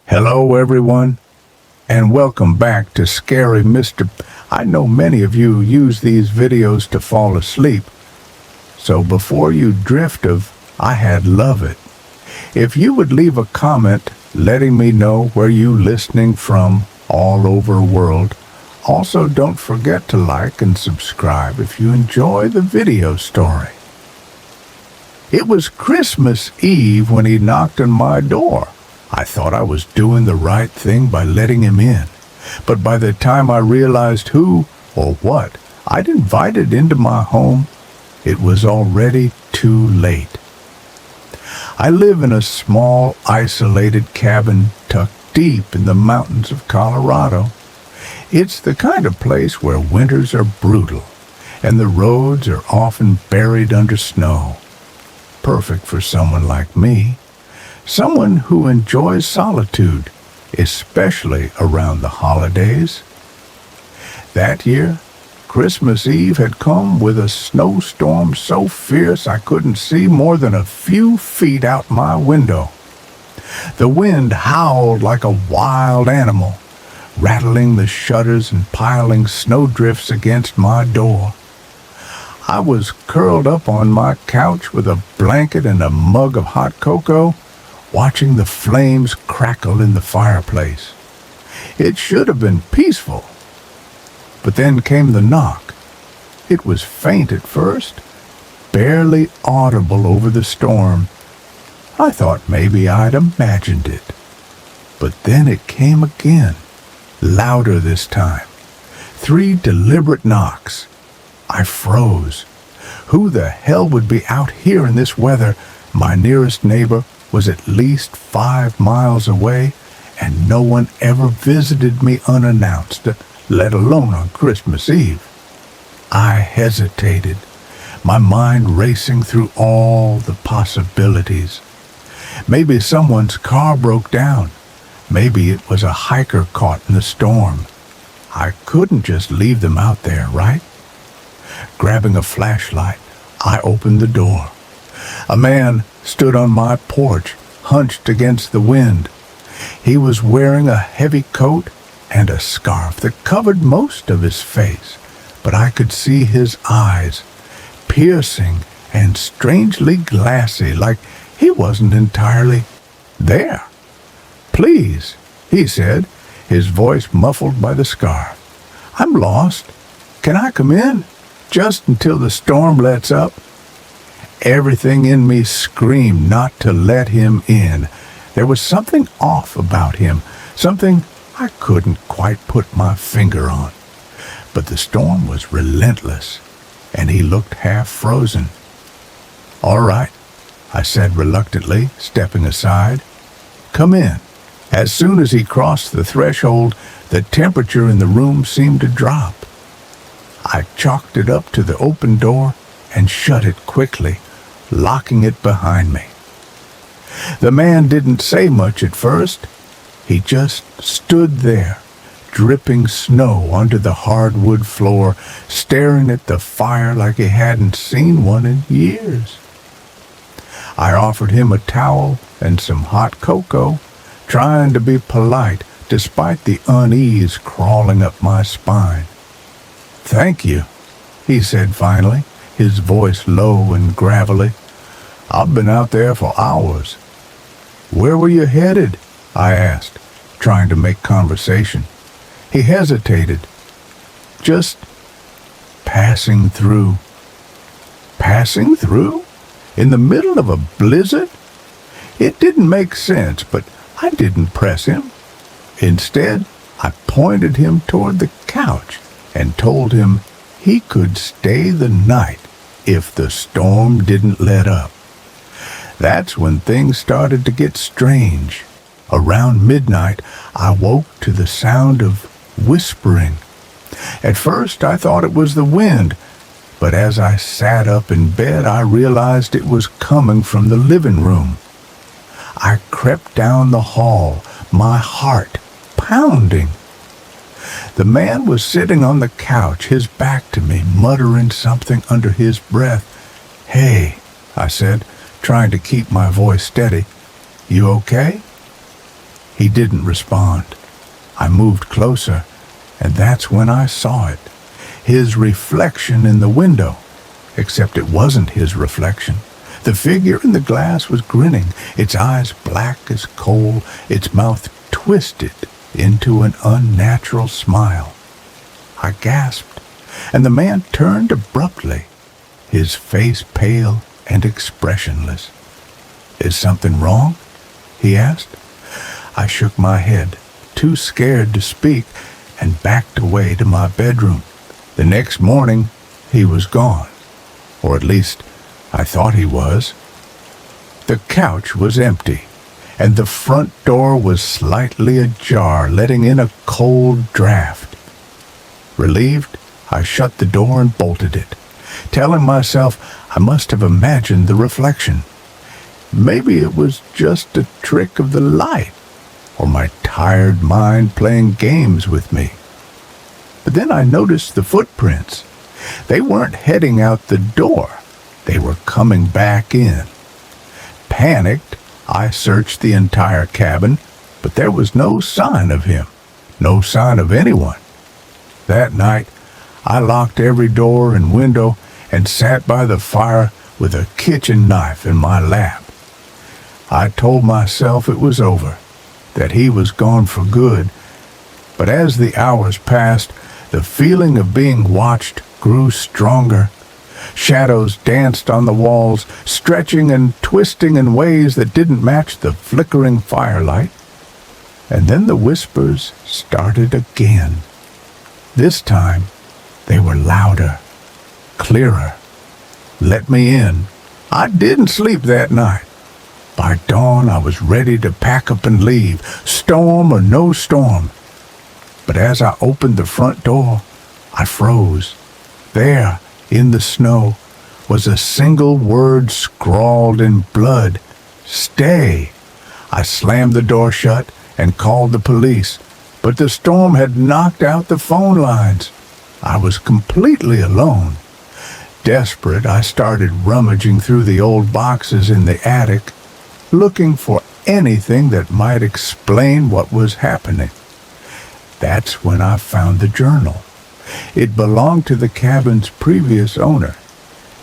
Hello, everyone, and welcome back to Scary Mr. I know many of you use these videos to fall asleep, so before you drift of, I had love it. If you would leave a comment letting me know where you listening from all over the world. Also, don't forget to like and subscribe if you enjoy the video story. It was Christmas Eve when he knocked on my door. I thought I was doing the right thing by letting him in, but by the time I realized who or what I'd invited into my home, it was already too late. I live in a small, isolated cabin tucked deep in the mountains of Colorado. It's the kind of place where winters are brutal and the roads are often buried under snow. Perfect for someone like me. Someone who enjoys solitude, especially around the holidays. That year, Christmas Eve had come with a snowstorm so fierce I couldn't see more than a few feet out my window. The wind howled like a wild animal, rattling the shutters and piling snowdrifts against my door. I was curled up on my couch with a blanket and a mug of hot cocoa, watching the flames crackle in the fireplace. It should have been peaceful. But then came the knock. It was faint at first, barely audible over the storm. I thought maybe I'd imagined it. But then it came again, louder this time. 3 deliberate knocks. I froze. Who the hell would be out here in this weather? My nearest neighbor was at least 5 miles away, and no one ever visited me unannounced, let alone on Christmas Eve. I hesitated, my mind racing through all the possibilities. Maybe someone's car broke down. Maybe it was a hiker caught in the storm. I couldn't just leave them out there, right? Grabbing a flashlight, I opened the door. A man stood on my porch, hunched against the wind. He was wearing a heavy coat and a scarf that covered most of his face, but I could see his eyes, piercing and strangely glassy, like he wasn't entirely there. "Please," he said, his voice muffled by the scarf. "I'm lost. Can I come in? Just until the storm lets up?" Everything in me screamed not to let him in. There was something off about him, something I couldn't quite put my finger on. But the storm was relentless, and he looked half frozen. "All right," I said reluctantly, stepping aside. "Come in." As soon as he crossed the threshold, the temperature in the room seemed to drop. I chalked it up to the open door and shut it quickly, locking it behind me. The man didn't say much at first. He just stood there, dripping snow onto the hardwood floor, staring at the fire like he hadn't seen one in years. I offered him a towel and some hot cocoa, trying to be polite despite the unease crawling up my spine. "Thank you," he said finally, his voice low and gravelly. "I've been out there for hours." "Where were you headed?" I asked, trying to make conversation. He hesitated. "Just passing through." Passing through? In the middle of a blizzard? It didn't make sense, but I didn't press him. Instead, I pointed him toward the couch and told him he could stay the night if the storm didn't let up. That's when things started to get strange. Around midnight, I woke to the sound of whispering. At first, I thought it was the wind, but as I sat up in bed, I realized it was coming from the living room. I crept down the hall, my heart pounding. The man was sitting on the couch, his back to me, muttering something under his breath. "Hey," I said, trying to keep my voice steady. "You okay?" He didn't respond. I moved closer, and that's when I saw it. His reflection in the window. Except it wasn't his reflection. The figure in the glass was grinning, its eyes black as coal, its mouth twisted into an unnatural smile. I gasped, and the man turned abruptly, his face pale and expressionless. "Is something wrong?" he asked. I shook my head, too scared to speak, and backed away to my bedroom. The next morning, he was gone. Or at least, I thought he was. The couch was empty, and the front door was slightly ajar, letting in a cold draft. Relieved, I shut the door and bolted it, telling myself I must have imagined the reflection. Maybe it was just a trick of the light, or my tired mind playing games with me. But then I noticed the footprints. They weren't heading out the door. They were coming back in. Panicked, I searched the entire cabin, but there was no sign of him, no sign of anyone. That night, I locked every door and window and sat by the fire with a kitchen knife in my lap. I told myself it was over, that he was gone for good, but as the hours passed, the feeling of being watched grew stronger. Shadows danced on the walls, stretching and twisting in ways that didn't match the flickering firelight. And then the whispers started again. This time, they were louder, clearer. Let me in. I didn't sleep that night. By dawn, I was ready to pack up and leave, storm or no storm. But as I opened the front door, I froze. There, in the snow, was a single word scrawled in blood. Stay. I slammed the door shut and called the police, but the storm had knocked out the phone lines. I was completely alone. Desperate, I started rummaging through the old boxes in the attic, looking for anything that might explain what was happening. That's when I found the journal. It belonged to the cabin's previous owner,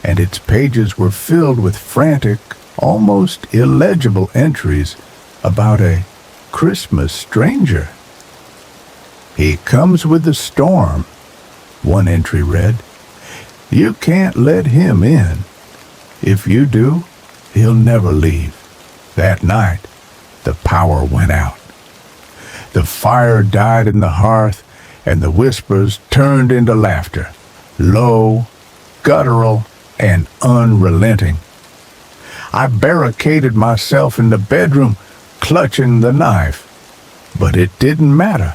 and its pages were filled with frantic, almost illegible entries about a Christmas stranger. "He comes with the storm," one entry read. "You can't let him in. If you do, he'll never leave." That night, the power went out. The fire died in the hearth, and the whispers turned into laughter, low, guttural, and unrelenting. I barricaded myself in the bedroom, clutching the knife. But it didn't matter.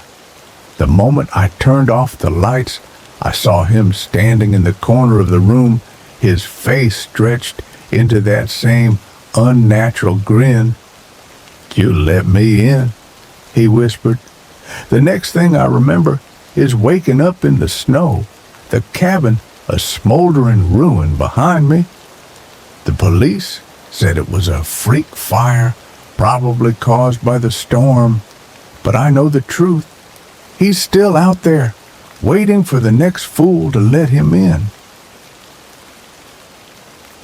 The moment I turned off the lights, I saw him standing in the corner of the room, his face stretched into that same unnatural grin. "You let me in," he whispered. The next thing I remember is waking up in the snow, the cabin a smoldering ruin behind me. The police said it was a freak fire, probably caused by the storm. But I know the truth. He's still out there, waiting for the next fool to let him in.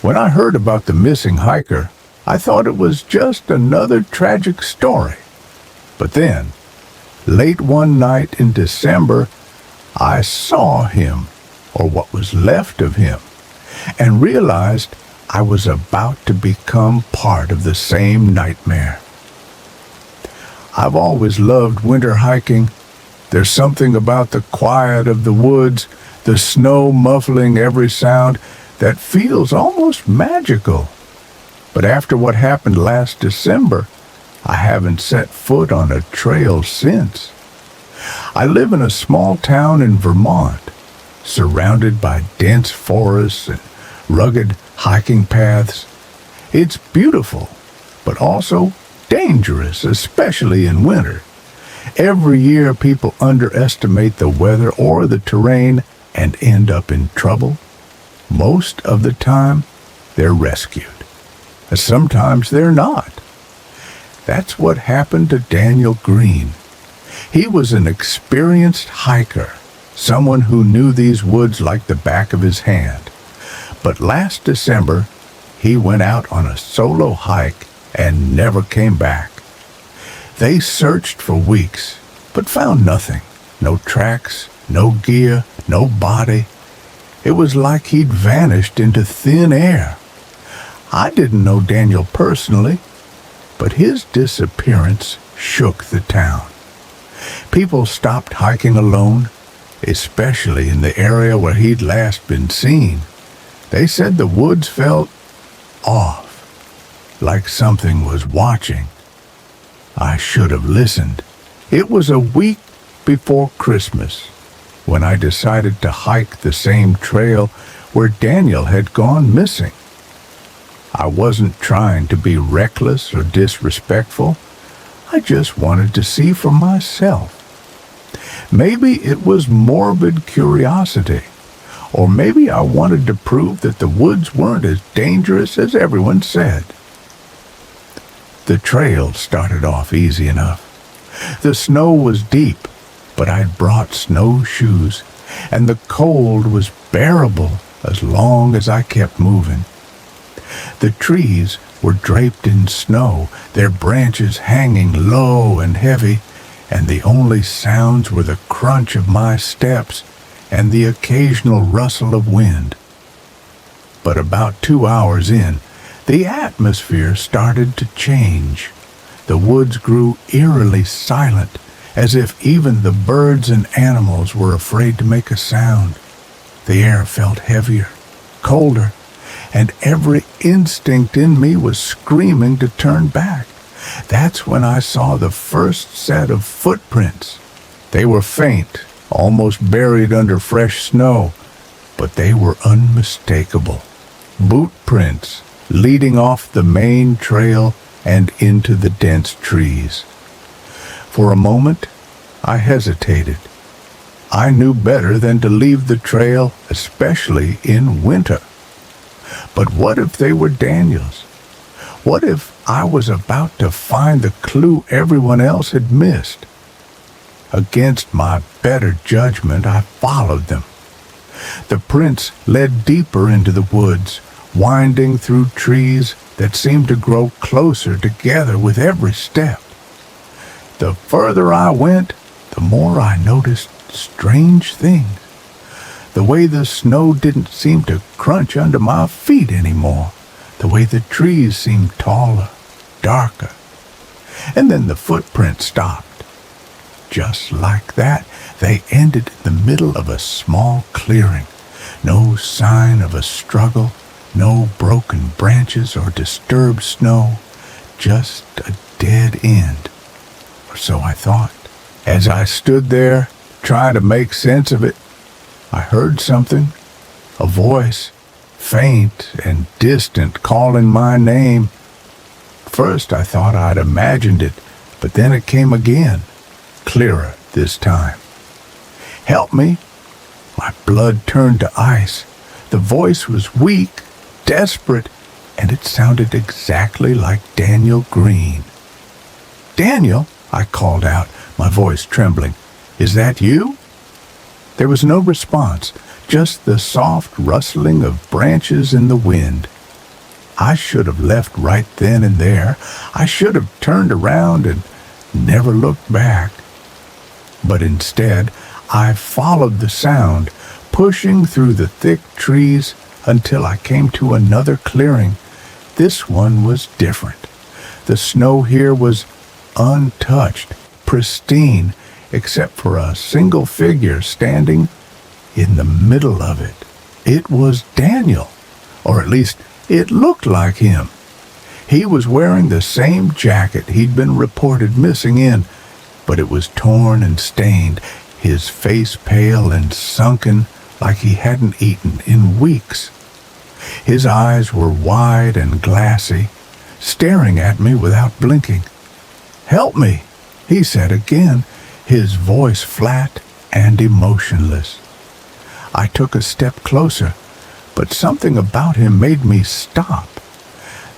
When I heard about the missing hiker, I thought it was just another tragic story. But then, late one night in December, I saw him, or what was left of him, and realized I was about to become part of the same nightmare. I've always loved winter hiking. There's something about the quiet of the woods, the snow muffling every sound, that feels almost magical. But after what happened last December, I haven't set foot on a trail since. I live in a small town in Vermont, surrounded by dense forests and rugged hiking paths. It's beautiful, but also dangerous, especially in winter. Every year people underestimate the weather or the terrain and end up in trouble. Most of the time, they're rescued. Sometimes they're not. That's what happened to Daniel Green. He was an experienced hiker, someone who knew these woods like the back of his hand. But last December, he went out on a solo hike and never came back. They searched for weeks, but found nothing. No tracks, no gear, no body. It was like he'd vanished into thin air. I didn't know Daniel personally, but his disappearance shook the town. People stopped hiking alone, especially in the area where he'd last been seen. They said the woods felt off, like something was watching. I should have listened. It was a week before Christmas when I decided to hike the same trail where Daniel had gone missing. I wasn't trying to be reckless or disrespectful. I just wanted to see for myself. Maybe it was morbid curiosity, or maybe I wanted to prove that the woods weren't as dangerous as everyone said. The trail started off easy enough. The snow was deep, but I'd brought snowshoes, and the cold was bearable as long as I kept moving. The trees were draped in snow, their branches hanging low and heavy, and the only sounds were the crunch of my steps and the occasional rustle of wind. But about 2 hours in, the atmosphere started to change. The woods grew eerily silent, as if even the birds and animals were afraid to make a sound. The air felt heavier, colder, and every instinct in me was screaming to turn back. That's when I saw the first set of footprints. They were faint, almost buried under fresh snow, but they were unmistakable. Boot prints leading off the main trail and into the dense trees. For a moment, I hesitated. I knew better than to leave the trail, especially in winter. But what if they were Daniel's? What if I was about to find the clue everyone else had missed? Against my better judgment, I followed them. The prints led deeper into the woods, winding through trees that seemed to grow closer together with every step. The further I went, the more I noticed strange things. The way the snow didn't seem to crunch under my feet anymore. The way the trees seemed taller, darker. And then the footprints stopped. Just like that, they ended in the middle of a small clearing. No sign of a struggle, no broken branches or disturbed snow, just a dead end. Or so I thought. As I stood there, trying to make sense of it, I heard something, a voice, faint and distant, calling my name. First I thought I'd imagined it, but then it came again, clearer this time. Help me! My blood turned to ice. The voice was weak, desperate, and it sounded exactly like Daniel Green. "Daniel," I called out, my voice trembling. "Is that you?" There was no response, just the soft rustling of branches in the wind. I should have left right then and there. I should have turned around and never looked back. But instead, I followed the sound, pushing through the thick trees until I came to another clearing. This one was different. The snow here was untouched, pristine, except for a single figure standing in the middle of it. It was Daniel, or at least it looked like him. He was wearing the same jacket he'd been reported missing in, but it was torn and stained, his face pale and sunken like he hadn't eaten in weeks. His eyes were wide and glassy, staring at me without blinking. "Help me," he said again, his voice flat and emotionless. I took a step closer, but something about him made me stop.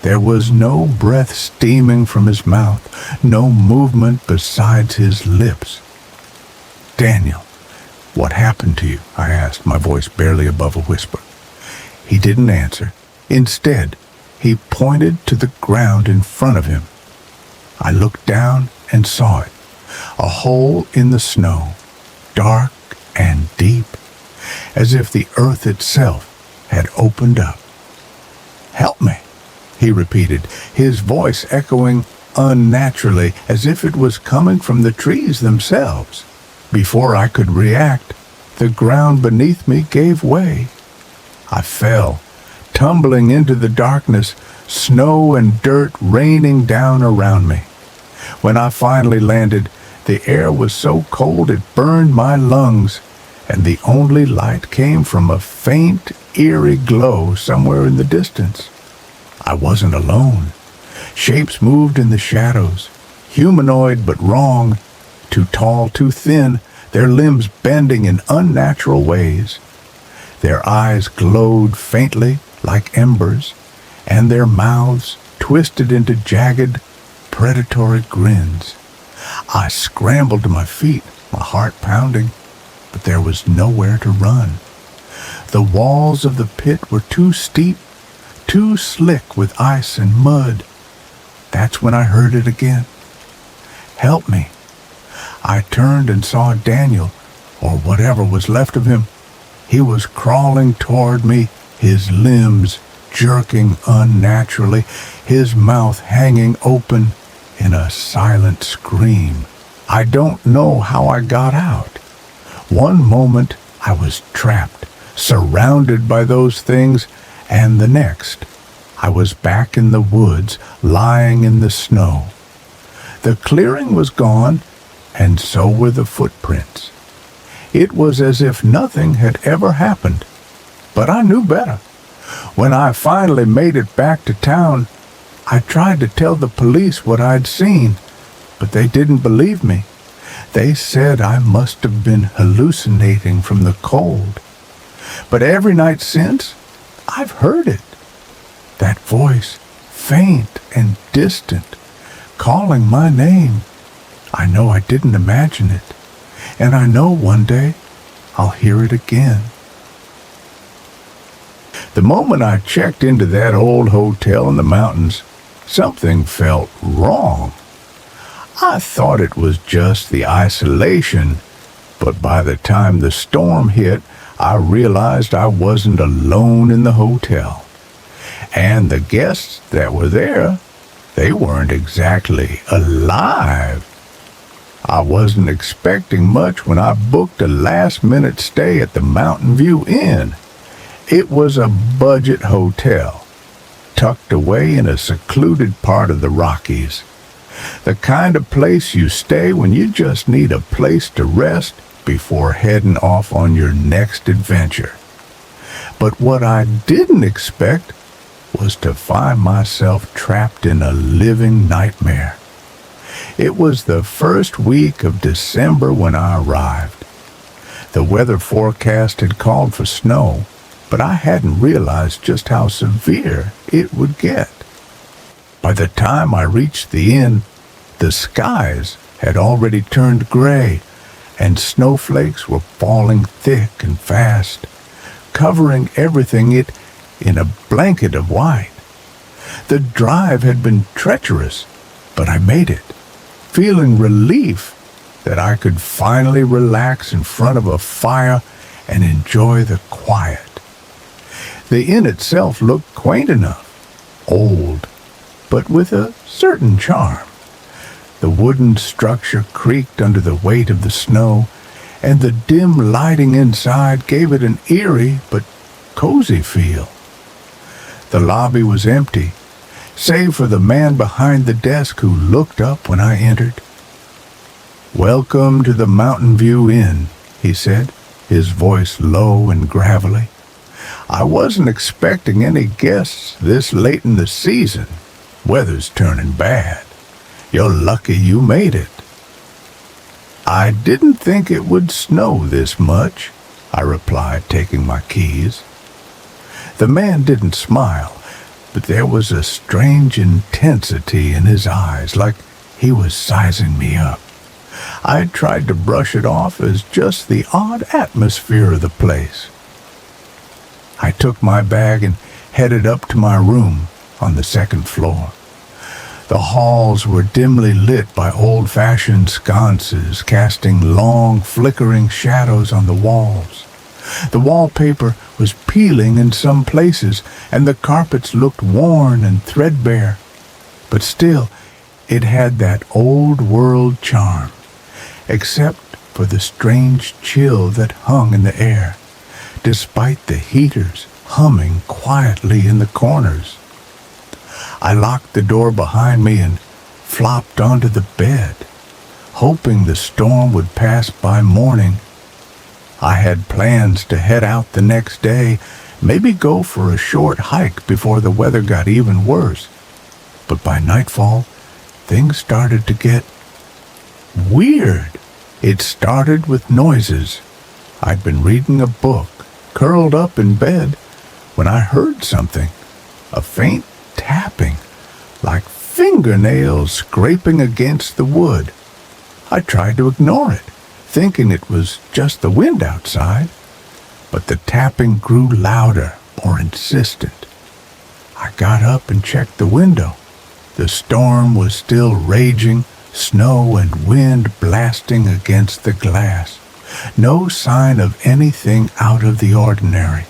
There was no breath steaming from his mouth, no movement besides his lips. "Daniel, what happened to you?" I asked, my voice barely above a whisper. He didn't answer. Instead, he pointed to the ground in front of him. I looked down and saw it, a hole in the snow, dark and deep, as if the earth itself had opened up. "Help me," he repeated, his voice echoing unnaturally as if it was coming from the trees themselves. Before I could react, the ground beneath me gave way. I fell, tumbling into the darkness, snow and dirt raining down around me. When I finally landed, the air was so cold it burned my lungs, and the only light came from a faint, eerie glow somewhere in the distance. I wasn't alone. Shapes moved in the shadows, humanoid but wrong, too tall, too thin, their limbs bending in unnatural ways. Their eyes glowed faintly like embers, and their mouths twisted into jagged, predatory grins. I scrambled to my feet, my heart pounding, but there was nowhere to run. The walls of the pit were too steep, too slick with ice and mud. That's when I heard it again. "Help me." I turned and saw Daniel, or whatever was left of him. He was crawling toward me, his limbs jerking unnaturally, his mouth hanging open in a silent scream. I don't know how I got out. One moment I was trapped, surrounded by those things, and the next I was back in the woods, lying in the snow. The clearing was gone, and so were the footprints. It was as if nothing had ever happened, but I knew better. When I finally made it back to town, I tried to tell the police what I'd seen, but they didn't believe me. They said I must have been hallucinating from the cold. But every night since, I've heard it. That voice, faint and distant, calling my name. I know I didn't imagine it, and I know one day I'll hear it again. The moment I checked into that old hotel in the mountains, something felt wrong. I thought it was just the isolation, but by the time the storm hit, I realized I wasn't alone in the hotel. And the guests that were there, they weren't exactly alive. I wasn't expecting much when I booked a last-minute stay at the Mountain View Inn. It was a budget hotel, tucked away in a secluded part of the Rockies. The kind of place you stay when you just need a place to rest before heading off on your next adventure. But what I didn't expect was to find myself trapped in a living nightmare. It was the first week of December when I arrived. The weather forecast had called for snow, but I hadn't realized just how severe it would get. By the time I reached the inn, the skies had already turned gray, and snowflakes were falling thick and fast, covering everything in a blanket of white. The drive had been treacherous, but I made it, feeling relief that I could finally relax in front of a fire and enjoy the quiet. The inn itself looked quaint enough, old, but with a certain charm. The wooden structure creaked under the weight of the snow, and the dim lighting inside gave it an eerie but cozy feel. The lobby was empty, save for the man behind the desk who looked up when I entered. "Welcome to the Mountain View Inn," he said, his voice low and gravelly. "I wasn't expecting any guests this late in the season. Weather's turning bad. You're lucky you made it." "I didn't think it would snow this much," I replied, taking my keys. The man didn't smile, but there was a strange intensity in his eyes, like he was sizing me up. I tried to brush it off as just the odd atmosphere of the place. I took my bag and headed up to my room on the second floor. The halls were dimly lit by old-fashioned sconces, casting long, flickering shadows on the walls. The wallpaper was peeling in some places, and the carpets looked worn and threadbare. But still, it had that old-world charm, except for the strange chill that hung in the air, despite the heaters humming quietly in the corners. I locked the door behind me and flopped onto the bed, hoping the storm would pass by morning. I had plans to head out the next day, maybe go for a short hike before the weather got even worse. But by nightfall, things started to get weird. It started with noises. I'd been reading a book, curled up in bed, when I heard something, a faint tapping, like fingernails scraping against the wood. I tried to ignore it, thinking it was just the wind outside, but the tapping grew louder, more insistent. I got up and checked the window. The storm was still raging, snow and wind blasting against the glass. No sign of anything out of the ordinary.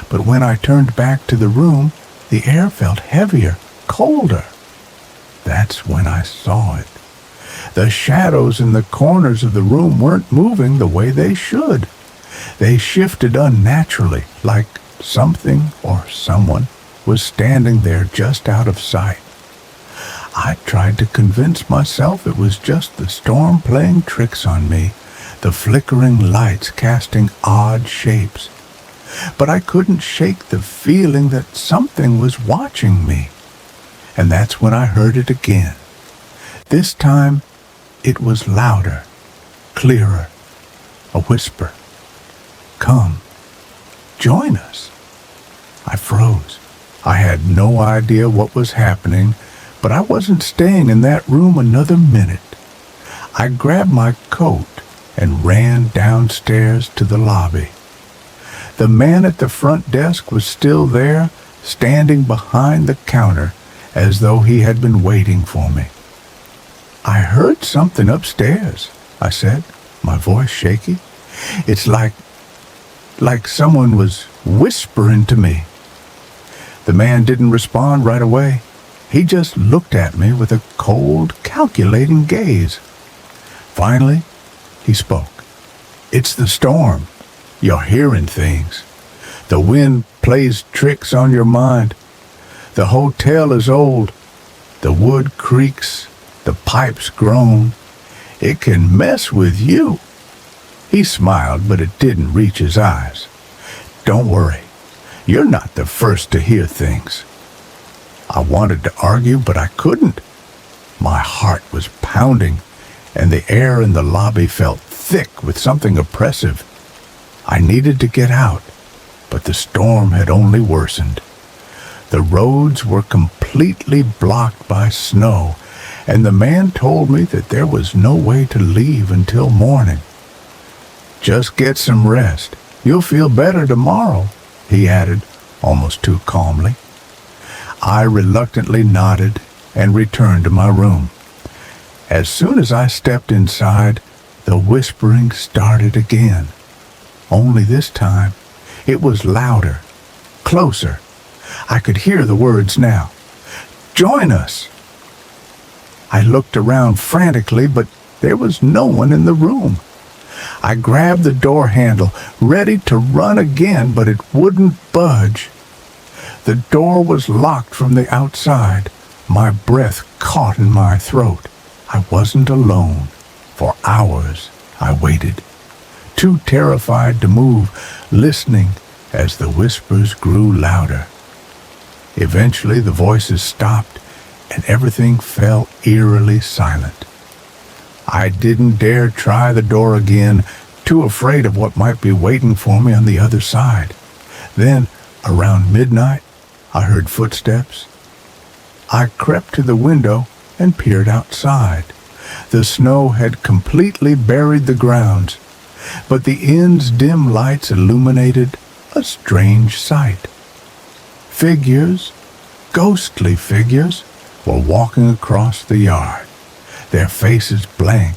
But when I turned back to the room, the air felt heavier, colder. That's when I saw it. The shadows in the corners of the room weren't moving the way they should. They shifted unnaturally, like something or someone was standing there just out of sight. I tried to convince myself it was just the storm playing tricks on me, the flickering lights casting odd shapes. But I couldn't shake the feeling that something was watching me. And that's when I heard it again. This time, it was louder, clearer, a whisper. "Come, join us." I froze. I had no idea what was happening, but I wasn't staying in that room another minute. I grabbed my coat and ran downstairs to the lobby. The man at the front desk was still there, standing behind the counter, as though he had been waiting for me. "I heard something upstairs," I said, my voice shaky. "It's like someone was whispering to me." The man didn't respond right away. He just looked at me with a cold, calculating gaze. Finally, he spoke. "It's the storm. You're hearing things. The wind plays tricks on your mind. The hotel is old. The wood creaks. The pipes groan. It can mess with you." He smiled, but it didn't reach his eyes. "Don't worry. You're not the first to hear things." I wanted to argue, but I couldn't. My heart was pounding, and the air in the lobby felt thick with something oppressive. I needed to get out, but the storm had only worsened. The roads were completely blocked by snow, and the man told me that there was no way to leave until morning. "Just get some rest. You'll feel better tomorrow," he added, almost too calmly. I reluctantly nodded and returned to my room. As soon as I stepped inside, the whispering started again. Only this time, it was louder, closer. I could hear the words now. "Join us." I looked around frantically, but there was no one in the room. I grabbed the door handle, ready to run again, but it wouldn't budge. The door was locked from the outside. My breath caught in my throat. I wasn't alone. For hours I waited, too terrified to move, listening as the whispers grew louder. Eventually the voices stopped, and everything fell eerily silent. I didn't dare try the door again, too afraid of what might be waiting for me on the other side. Then, around midnight, I heard footsteps. I crept to the window and peered outside. The snow had completely buried the grounds, but the inn's dim lights illuminated a strange sight. Figures, ghostly figures, were walking across the yard, their faces blank,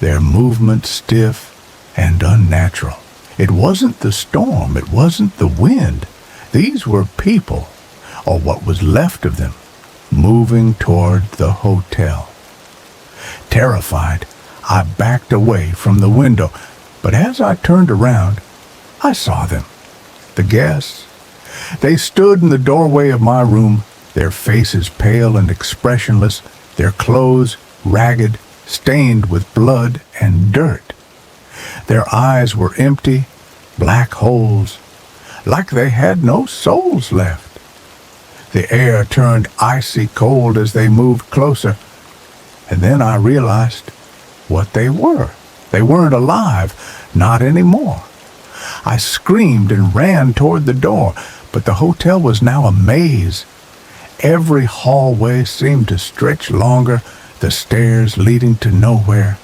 their movements stiff and unnatural. It wasn't the storm, it wasn't the wind. These were people, or what was left of them, moving toward the hotel. Terrified, I backed away from the window, but as I turned around, I saw them. The guests. They stood in the doorway of my room, their faces pale and expressionless, their clothes ragged, stained with blood and dirt. Their eyes were empty, black holes, like they had no souls left. The air turned icy cold as they moved closer, and then I realized what they were. They weren't alive, not anymore. I screamed and ran toward the door, but the hotel was now a maze. Every hallway seemed to stretch longer, the stairs leading to nowhere.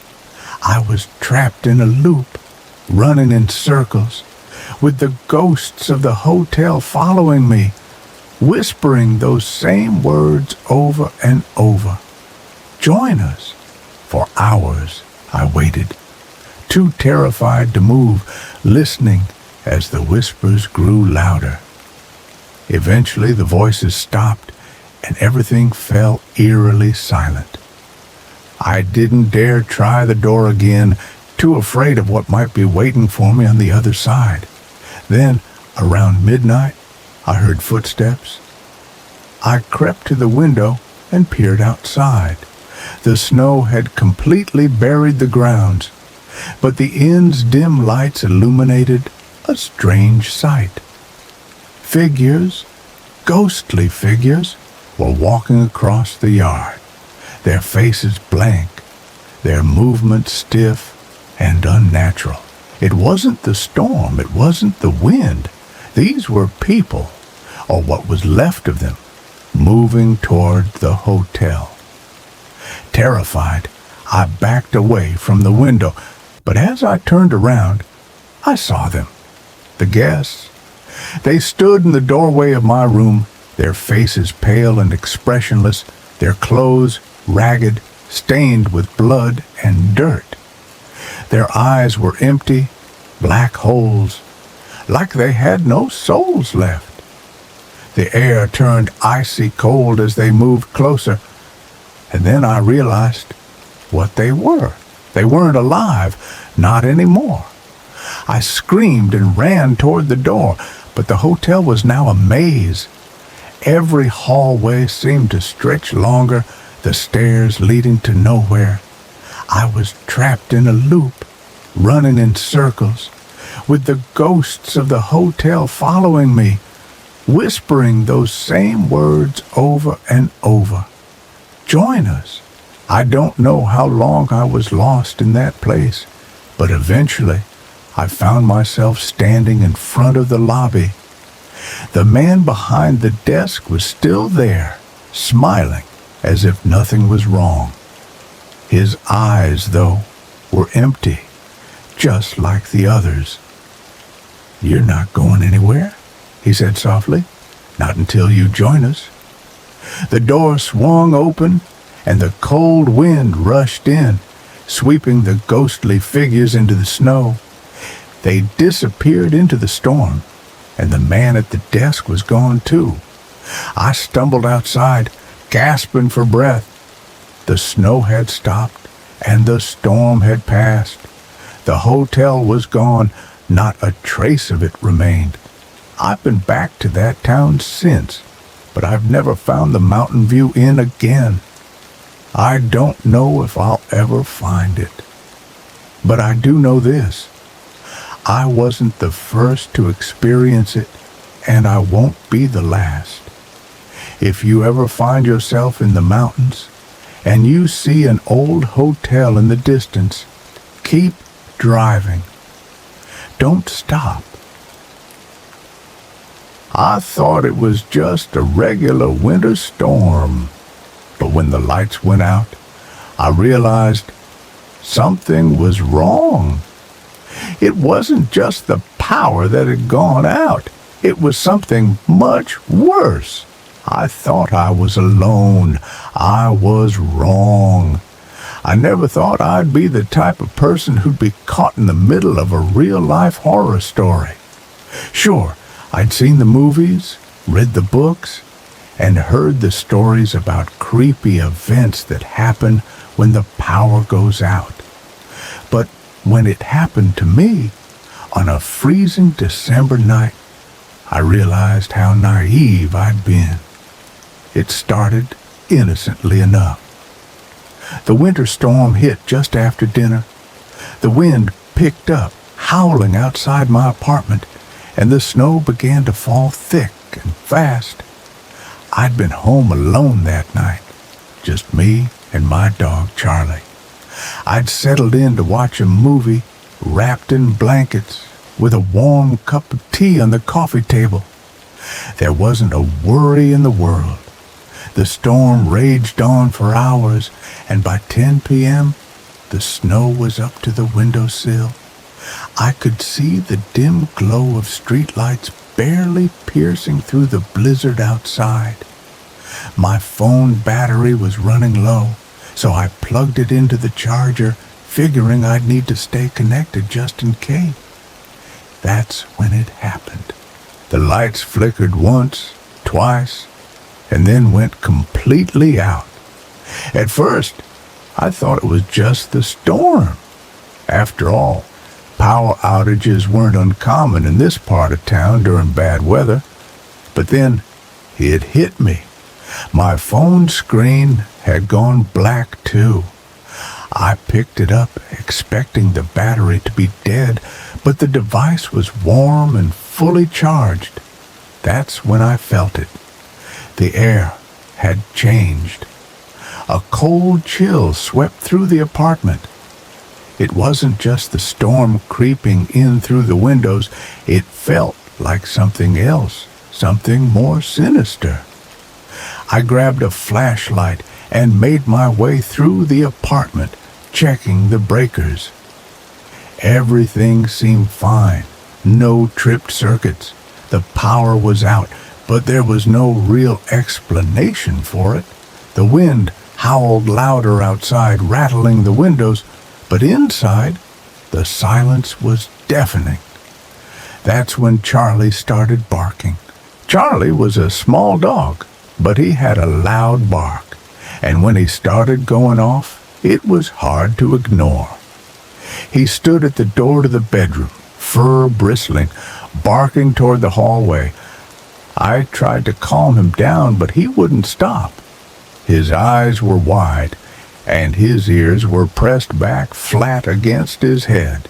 I was trapped in a loop, running in circles, with the ghosts of the hotel following me, whispering those same words over and over. Join us. For hours I waited, too terrified to move, listening as the whispers grew louder. Eventually the voices stopped and everything fell eerily silent. I didn't dare try the door again, too afraid of what might be waiting for me on the other side. Then, around midnight, I heard footsteps. I crept to the window and peered outside. The snow had completely buried the grounds, but the inn's dim lights illuminated a strange sight. Figures, ghostly figures, were walking across the yard, their faces blank, their movements stiff and unnatural. It wasn't the storm, it wasn't the wind. These were people, or what was left of them, moving toward the hotel. Terrified, I backed away from the window, but as I turned around, I saw them. The guests. They stood in the doorway of my room, their faces pale and expressionless, their clothes ragged, stained with blood and dirt. Their eyes were empty, black holes, like they had no souls left. The air turned icy cold as they moved closer, and then I realized what they were. They weren't alive, not anymore. I screamed and ran toward the door, but the hotel was now a maze. Every hallway seemed to stretch longer, the stairs leading to nowhere. I was trapped in a loop, running in circles, with the ghosts of the hotel following me, whispering those same words over and over. Join us. I don't know how long I was lost in that place, but eventually I found myself standing in front of the lobby. The man behind the desk was still there, smiling as if nothing was wrong. His eyes, though, were empty, just like the others. "You're not going anywhere," he said softly. "Not until you join us." The door swung open, and the cold wind rushed in, sweeping the ghostly figures into the snow. They disappeared into the storm, and the man at the desk was gone too. I stumbled outside, gasping for breath. The snow had stopped, and the storm had passed. The hotel was gone, not a trace of it remained. I've been back to that town since, but I've never found the Mountain View Inn again. I don't know if I'll ever find it. But I do know this. I wasn't the first to experience it, and I won't be the last. If you ever find yourself in the mountains, and you see an old hotel in the distance, keep driving. Don't stop. I thought it was just a regular winter storm. But when the lights went out, I realized something was wrong. It wasn't just the power that had gone out. It was something much worse. I thought I was alone. I was wrong. I never thought I'd be the type of person who'd be caught in the middle of a real-life horror story. Sure, I'd seen the movies, read the books, and heard the stories about creepy events that happen when the power goes out. But when it happened to me, on a freezing December night, I realized how naive I'd been. It started innocently enough. The winter storm hit just after dinner. The wind picked up, howling outside my apartment, and the snow began to fall thick and fast. I'd been home alone that night, just me and my dog Charlie. I'd settled in to watch a movie, wrapped in blankets, with a warm cup of tea on the coffee table. There wasn't a worry in the world. The storm raged on for hours, and by 10 p.m., the snow was up to the windowsill. I could see the dim glow of streetlights barely piercing through the blizzard outside. My phone battery was running low, so I plugged it into the charger, figuring I'd need to stay connected just in case. That's when it happened. The lights flickered once, twice, and then went completely out. At first, I thought it was just the storm. After all, power outages weren't uncommon in this part of town during bad weather. But then, it hit me. My phone screen had gone black too. I picked it up, expecting the battery to be dead, but the device was warm and fully charged. That's when I felt it. The air had changed. A cold chill swept through the apartment. It wasn't just the storm creeping in through the windows. It felt like something else, something more sinister. I grabbed a flashlight and made my way through the apartment, checking the breakers. Everything seemed fine. No tripped circuits. The power was out, but there was no real explanation for it. The wind howled louder outside, rattling the windows, but inside, the silence was deafening. That's when Charlie started barking. Charlie was a small dog, but he had a loud bark, and when he started going off, it was hard to ignore. He stood at the door to the bedroom, fur bristling, barking toward the hallway. I tried to calm him down, but he wouldn't stop. His eyes were wide, and his ears were pressed back flat against his head.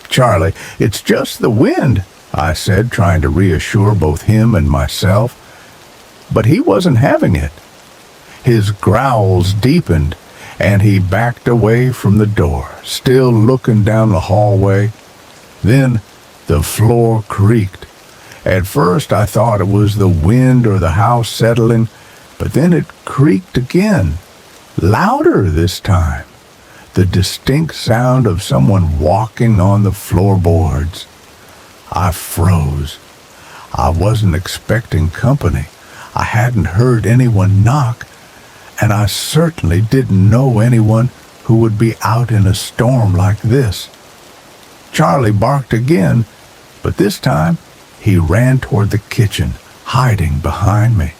"Charlie, it's just the wind," I said, trying to reassure both him and myself. But he wasn't having it. His growls deepened, and he backed away from the door, still looking down the hallway. Then the floor creaked. At first I thought it was the wind or the house settling, but then it creaked again, louder this time. The distinct sound of someone walking on the floorboards. I froze. I wasn't expecting company. I hadn't heard anyone knock, and I certainly didn't know anyone who would be out in a storm like this. Charlie barked again, but this time he ran toward the kitchen, hiding behind me.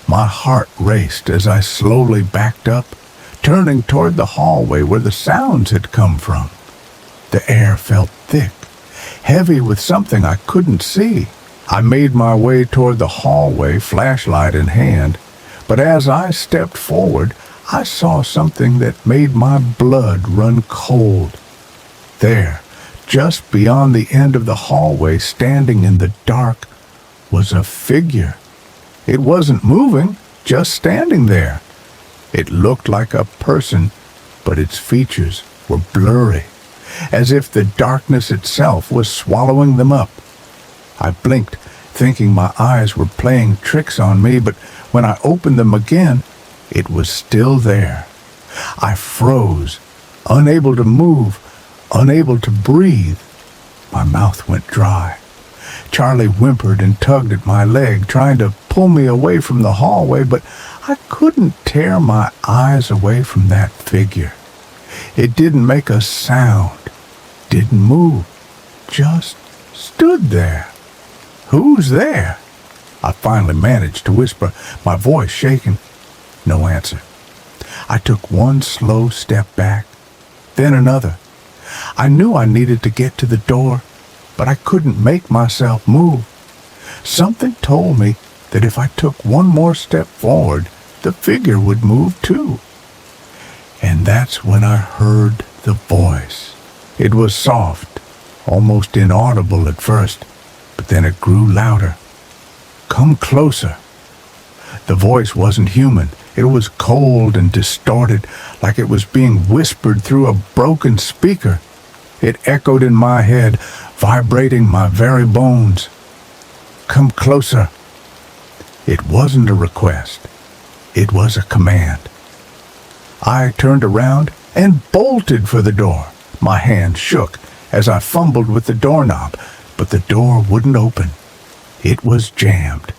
My heart raced as I slowly backed up, turning toward the hallway where the sounds had come from. The air felt thick, heavy with something I couldn't see. I made my way toward the hallway, flashlight in hand, but as I stepped forward, I saw something that made my blood run cold. There, just beyond the end of the hallway, standing in the dark, was a figure. It wasn't moving, just standing there. It looked like a person, but its features were blurry, as if the darkness itself was swallowing them up. I blinked, thinking my eyes were playing tricks on me, but when I opened them again, it was still there. I froze, unable to move, unable to breathe. My mouth went dry. Charlie whimpered and tugged at my leg, trying to pull me away from the hallway, but I couldn't tear my eyes away from that figure. It didn't make a sound, didn't move, just stood there. "Who's there?" I finally managed to whisper, my voice shaking. No answer. I took one slow step back, then another. I knew I needed to get to the door, but I couldn't make myself move. Something told me that if I took one more step forward, the figure would move too. And that's when I heard the voice. It was soft, almost inaudible at first, but then it grew louder. "Come closer." The voice wasn't human. It was cold and distorted, like it was being whispered through a broken speaker. It echoed in my head, vibrating my very bones. "Come closer." It wasn't a request. It was a command. I turned around and bolted for the door. My hand shook as I fumbled with the doorknob, but the door wouldn't open. It was jammed.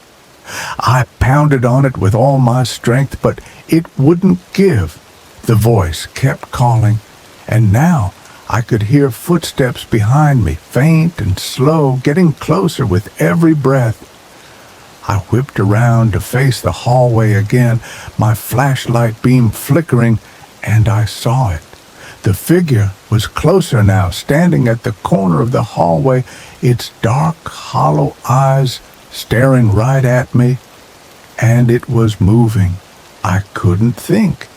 I pounded on it with all my strength, but it wouldn't give. The voice kept calling, and now I could hear footsteps behind me, faint and slow, getting closer with every breath. I whipped around to face the hallway again, my flashlight beam flickering, and I saw it. The figure was closer now, standing at the corner of the hallway, its dark, hollow eyes staring right at me, and it was moving. I couldn't think.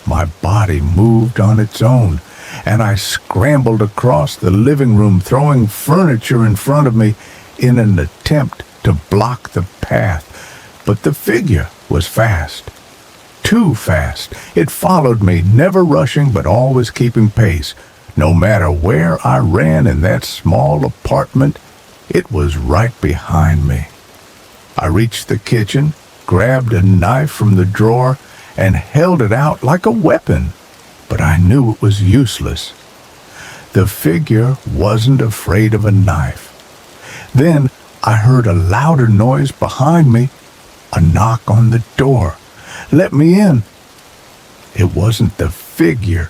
My body moved on its own, and I scrambled across the living room, throwing furniture in front of me in an attempt to block the path. But the figure was fast. Too fast. It followed me, never rushing but always keeping pace. No matter where I ran in that small apartment, it was right behind me. I reached the kitchen, grabbed a knife from the drawer, and held it out like a weapon, but I knew it was useless. The figure wasn't afraid of a knife. Then I heard a louder noise behind me, a knock on the door. "Let me in." It wasn't the figure.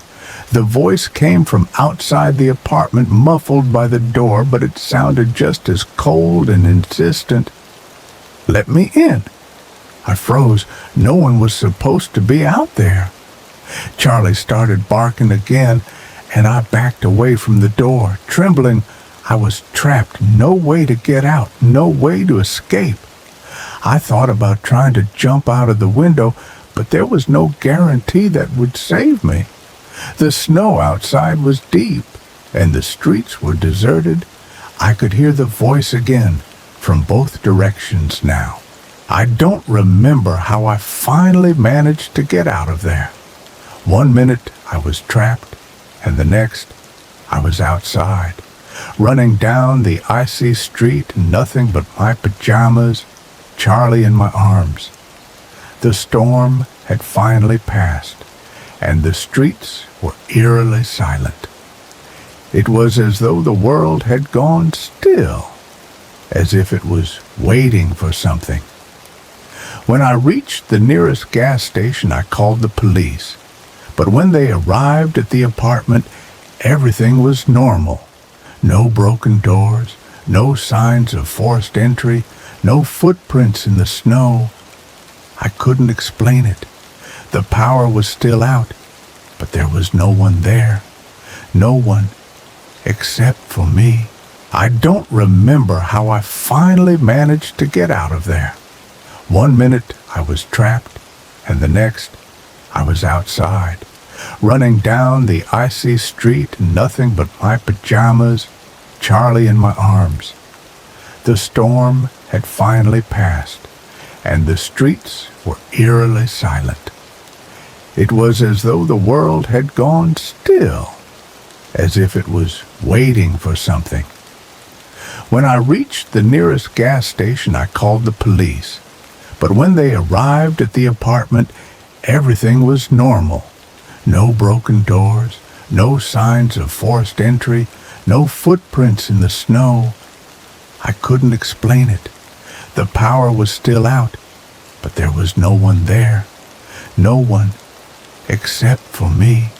The voice came from outside the apartment, muffled by the door, but it sounded just as cold and insistent. "Let me in." I froze. No one was supposed to be out there. Charlie started barking again, and I backed away from the door, trembling. I was trapped, no way to get out, no way to escape. I thought about trying to jump out of the window, but there was no guarantee that would save me. The snow outside was deep, and the streets were deserted. I could hear the voice again, from both directions now. I don't remember how I finally managed to get out of there. One minute I was trapped, and the next I was outside, running down the icy street in nothing but my pajamas, Charlie in my arms. The storm had finally passed, and the streets were eerily silent. It was as though the world had gone still, as if it was waiting for something. When I reached the nearest gas station, I called the police. But when they arrived at the apartment, everything was normal. No broken doors, no signs of forced entry, no footprints in the snow. I couldn't explain it. The power was still out, but there was no one there. No one except for me. I don't remember how I finally managed to get out of there. One minute I was trapped, and the next I was outside, running down the icy street in nothing but my pajamas, Charlie in my arms. The storm had finally passed, and the streets were eerily silent. It was as though the world had gone still, as if it was waiting for something. When I reached the nearest gas station, I called the police. But when they arrived at the apartment, everything was normal. No broken doors, no signs of forced entry, no footprints in the snow. I couldn't explain it. The power was still out, but there was no one there. No one except for me.